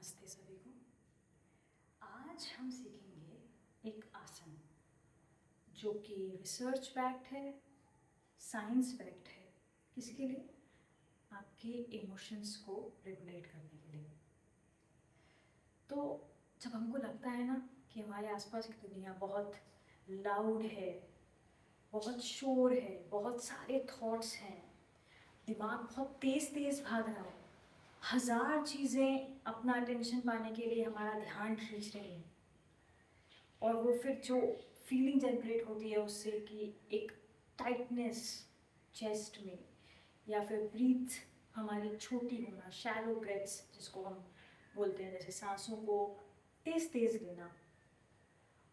नमस्ते सभी को। आज हम सीखेंगे एक आसन जो कि रिसर्च बैक्ड है, साइंस बैक्ड है। किसके लिए? आपके इमोशंस को रेगुलेट करने के लिए। तो जब हमको लगता है ना कि हमारे आसपास की दुनिया बहुत लाउड है, बहुत शोर है, बहुत सारे थॉट्स हैं, दिमाग बहुत तेज़ तेज़ भाग रहा है, हज़ार चीज़ें अपना अटेंशन पाने के लिए हमारा ध्यान खींच रही हैं, और वो फिर जो फीलिंग जनरेट होती है उससे कि एक टाइटनेस चेस्ट में, या फिर ब्रीथ हमारी छोटी होना, शैलो ब्रेथ्स जिसको हम बोलते हैं, जैसे सांसों को तेज़ तेज़ लेना,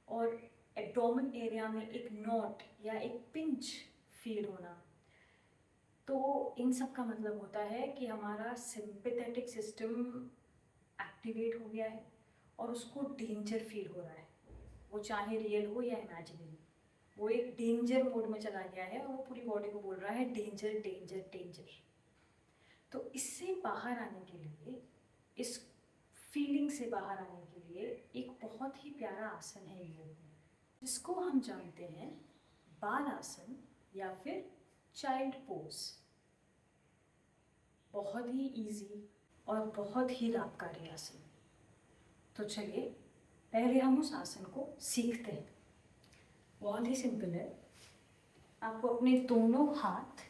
और एब्डोमेन एरिया में एक नॉट या एक पिंच फील होना। तो इन सब का मतलब होता है कि हमारा सिंपैथेटिक सिस्टम एक्टिवेट हो गया है और उसको डेंजर फील हो रहा है, वो चाहे रियल हो या इमेजिनरी। वो एक डेंजर मोड में चला गया है और वो पूरी बॉडी को बोल रहा है डेंजर डेंजर डेंजर। तो इससे बाहर आने के लिए, इस फीलिंग से बाहर आने के लिए एक बहुत ही प्यारा आसन है योग में, जिसको हम जानते हैं बाल आसन या फिर चाइल्ड पोज। बहुत ही इजी और बहुत ही लाभकारी आसन। तो चलिए पहले हम उस आसन को सीखते हैं। बहुत ही सिंपल है। आपको अपने दोनों हाथ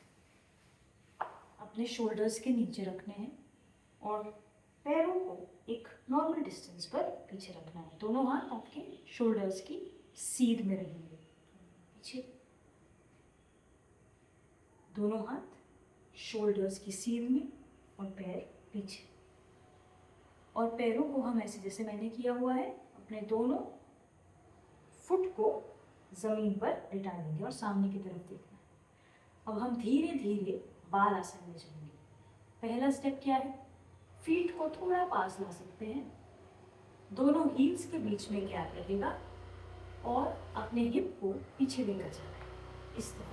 अपने शोल्डर्स के नीचे रखने हैं और पैरों को एक नॉर्मल डिस्टेंस पर पीछे रखना है। दोनों हाथ आपके शोल्डर्स की सीध में रहेंगे, पीछे। दोनों हाथ शोल्डर्स की सीध में और पैर पीछे। और पैरों को हम ऐसे, जैसे मैंने किया हुआ है, अपने दोनों फुट को ज़मीन पर लिटा देंगे और सामने की तरफ देखना है। अब हम धीरे धीरे बाल आसन में चलेंगे। पहला स्टेप क्या है? फीट को थोड़ा पास ला सकते हैं, दोनों हील्स के बीच में गैप रहेगा और अपने हिप को पीछे लेकर जाना है, इस तरह।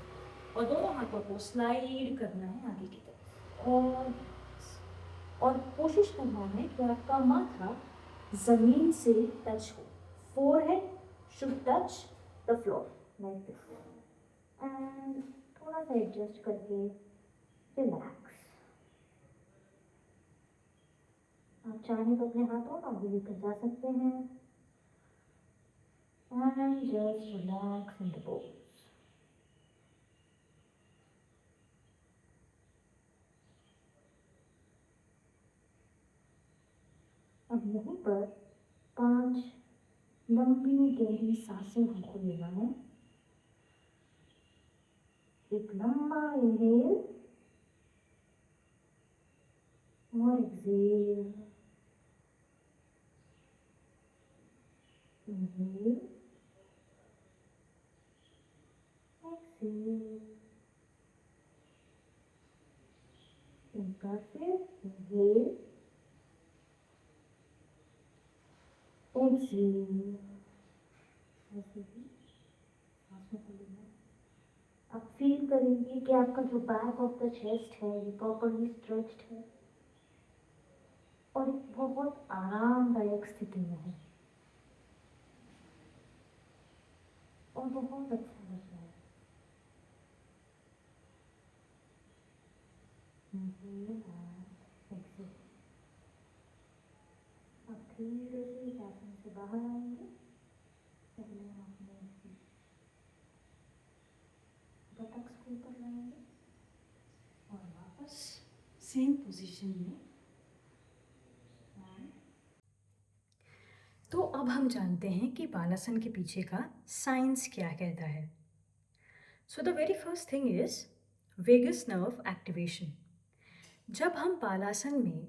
और दोनों हाथों को स्लाइड करना है आगे की तरफ, और कोशिश करना है कि आपका माथा ज़मीन से टच हो। Forehead should touch the floor like this, and थोड़ा सा एडजस्ट करके रिलैक्स। आप चाहें तो अपने हाथों को आगे लेकर जा सकते हैं, and just relax in the pose. अब यहीं पर 5 लंबी गहरी सांसें हमको लेना है। एक लंबा इनहेल और एक्सहेल। Inhale, exhale. एक बार फिर इनहेल, एक्सहेल। ऐसे ही सांसों को लेना। आप फील करेंगे कि आपका जो बैक ऑफ द चेस्ट है ये प्रॉपरली स्ट्रेच्ड है और एक बहुत आरामदायक स्थिति में है, और बहुत अच्छा लग रहा है। Inhale and exhale. आप धीरे से इस आसन से बाहर आएंगे। पहले हम अपने बटक्स को ऊपर लाएंगे और वापस सेम पोजीशन में। तो अब हम जानते हैं कि बालासन के पीछे का साइंस क्या कहता है। So the very first thing is vagus nerve activation. जब हम बालासन में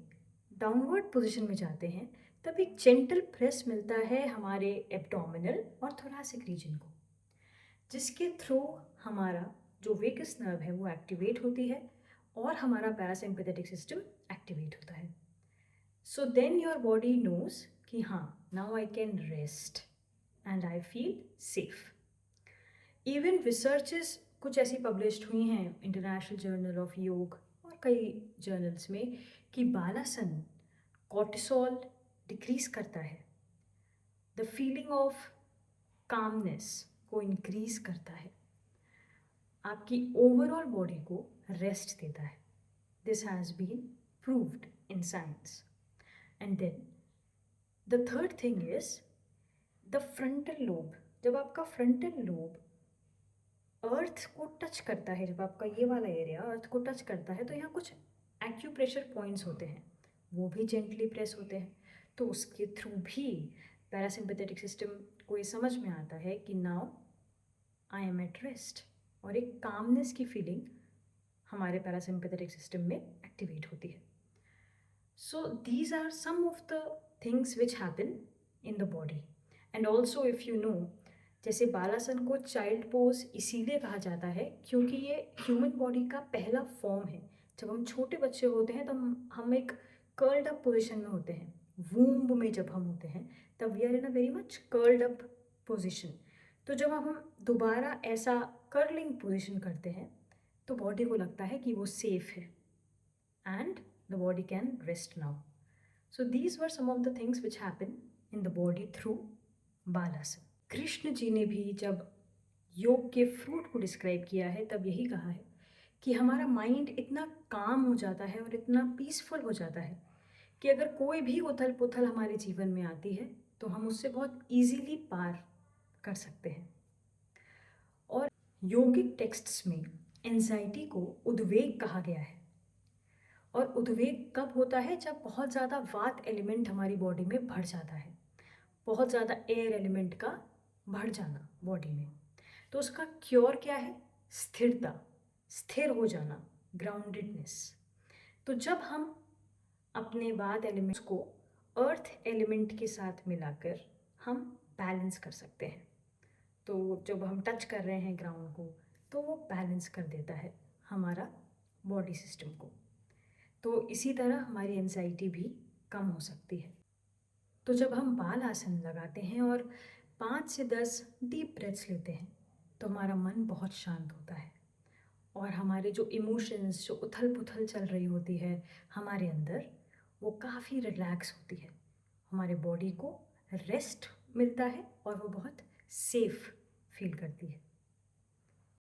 डाउनवर्ड पोजीशन में जाते हैं तब एक जेंटल प्रेस मिलता है हमारे एब्डोमिनल और थोरैसिक रीजन को, जिसके थ्रू हमारा जो वेगस नर्व है वो एक्टिवेट होती है और हमारा पैरासिम्पैथेटिक सिस्टम एक्टिवेट होता है। So then your body knows कि हाँ, now I can rest and I feel safe. Even researches कुछ ऐसी पब्लिश्ड हुई हैं इंटरनेशनल जर्नल ऑफ योग और कई जर्नल्स में कि बालासन कॉर्टिसोल, डिक्रीज करता है, द फीलिंग ऑफ कामनेस को इंक्रीज करता है, आपकी ओवरऑल बॉडी को रेस्ट देता है. This has been proved in science. And then the third thing is the frontal lobe. जब आपका फ्रंटल लोब अर्थ को टच करता है, जब आपका ये वाला एरिया अर्थ को टच करता है, तो यहाँ कुछ एक्यूप्रेशर पॉइंट्स होते हैं, वो भी जेंटली प्रेस होते हैं. तो उसके थ्रू भी पैरासिम्पैथेटिक सिस्टम को ये समझ में आता है कि now I am at rest, और एक कामनेस की फीलिंग हमारे पैरासिम्पैथेटिक सिस्टम में एक्टिवेट होती है. So these are some of the things which happen in the body. And also if you know, जैसे बालासन को चाइल्ड पोज इसीलिए कहा जाता है क्योंकि ये ह्यूमन बॉडी का पहला फॉर्म है. जब हम छोटे बच्चे होते हैं तब हम एक कर्ल्ड अप पोजिशन में होते हैं. वूम्ब में जब हम होते हैं तब we are in a very much curled up position. तो जब हम दोबारा ऐसा कर्लिंग पोजिशन करते हैं तो बॉडी को लगता है कि वो सेफ है and the body can rest now. So these were some of the things which happen in the body through Balasana. Krishna ji ने भी जब योग के फ्रूट को डिस्क्राइब किया है तब यही कहा है कि हमारा माइंड इतना काम हो जाता है और इतना पीसफुल हो जाता है कि अगर कोई भी उथल पुथल हमारे जीवन में आती है तो हम उससे बहुत इजीली पार कर सकते हैं. और योगिक टेक्स्ट्स में एंजाइटी को उद्वेग कहा गया है. और उद्वेग कब होता है? जब बहुत ज़्यादा वात एलिमेंट हमारी बॉडी में भर जाता है, बहुत ज़्यादा एयर एलिमेंट का बढ़ जाना बॉडी में. तो उसका क्योर क्या है? स्थिरता, स्थिर हो जाना, ग्राउंडेडनेस. तो जब हम अपने वात एलिमेंट्स को अर्थ एलिमेंट के साथ मिलाकर हम बैलेंस कर सकते हैं. तो जब हम टच कर रहे हैं ग्राउंड को तो वो बैलेंस कर देता है हमारा बॉडी सिस्टम को. तो इसी तरह हमारी एंजाइटी भी कम हो सकती है. तो जब हम बाल आसन लगाते हैं और 5 से 10 डीप ब्रेथ्स लेते हैं तो हमारा मन बहुत शांत होता है और हमारे जो इमोशंस, जो उथल पुथल चल रही होती है हमारे अंदर, वो काफ़ी रिलैक्स होती है. हमारे बॉडी को रेस्ट मिलता है और वो बहुत सेफ फील करती है.